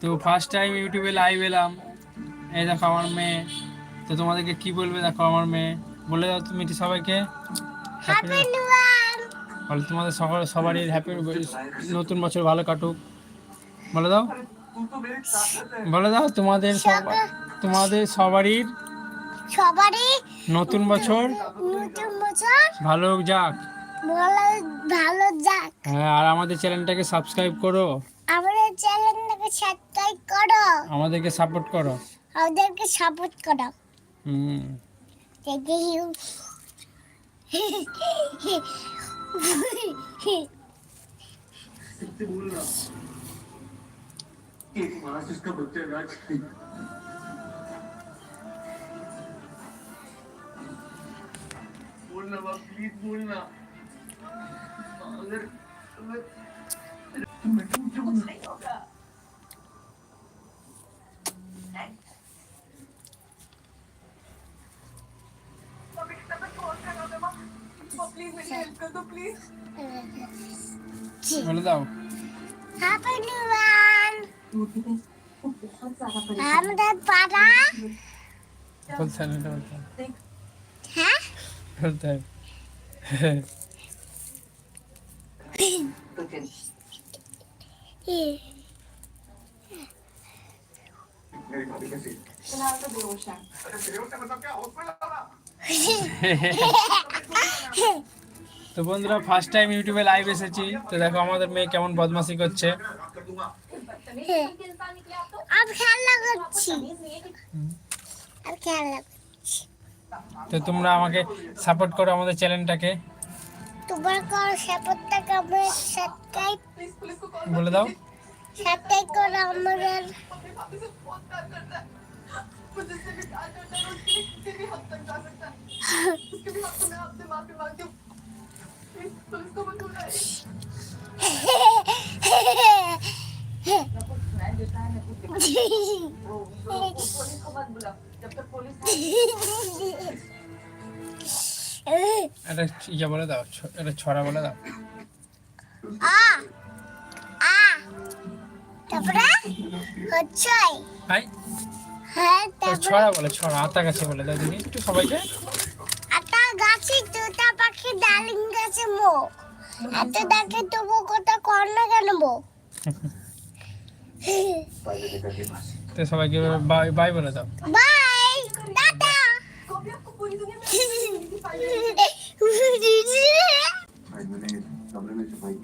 তো first time ইউটিউবে live এলাম। এই দেখো আমার মেয়ে। তো তোমাদেরকে কি বলবে, দেখো আমার মেয়ে। বলে দাও তুমি সবাইকে হ্যাপি নিউ ইয়ার। বলো তোমাদের সবারই হ্যাপি নতুন বছর ভালো কাটুক। বলে দাও, বলে দাও তোমাদের তোমাদের সবারই সবারই নতুন বছর ভালো যাক। ভালো ভালো যাক। হ্যাঁ, আর আমাদের চ্যানেলটাকে সাবস্ক্রাইব করো, আমাদের চ্যানেলটাকে সাবস্ক্রাইব করো, আমাদেরকে সাপোর্ট করো। আমাদেরকে সাপোর্ট করো। হুম। Thank you. एक मास इसका बच्चा राज बोलना बाप प्लीज बोलना अगर मैं कुछ नहीं होगा प्लीज मेरी हेल्प कर दो प्लीज। বলে দাও হ্যাপি নিউ ইয়ার। আমাদের পাড়া বলতে হবে, এটা বলতে হবে, হ্যাঁ বলতে হবে। मेरी भाभी कैसी फिलहाल तो बेहोश है। अरे बेहोश है मतलब क्या हॉस्पिटल वाला তো বন্ধুরা ফার্স্ট টাইম ইউটিউবে লাইভ এসেছি। তো দেখো আমাদের মেয়ে কেমন বদমাশি করছে। बात कर दूंगा আর খেলা করছি, আর খেলা তো তোমরা আমাকে সাপোর্ট করো, আমাদের চ্যানেলটাকে তোমার করো সাপোর্টটাকে আমরা সাবস্ক্রাইব বলে দাও। সাবস্ক্রাইব করো আমাদের। मुझसे भी प्यार करता है, उसके लिए किसी भी हद तक जा सकता है। उसके भी हद मैं आपसे माफी मांगती हूँ। प्लीज पुलिस को मत बुलाइए। पुलिस को मत बुलाओ, जब तक पुलिस এটা ইয়ে বলে দাও, এটা ছড়া বলে দাও। আ আ তারপরে হচ্ছে হাই, হ্যাঁ তারপরে ছড়া বলে, ছড়া আতা গাছে বলে দাও দেখি একটু সবাইকে। আটা গাছে তোতা পাখি ডালিম গাছে মো এত দেখে তবু কথা কর না কেন বো। তো সবাইকে বাই বাই বলে দাও। বাই টাটা। कभी आपको पूरी दुनिया में आज मैंने कमरे में छुपाई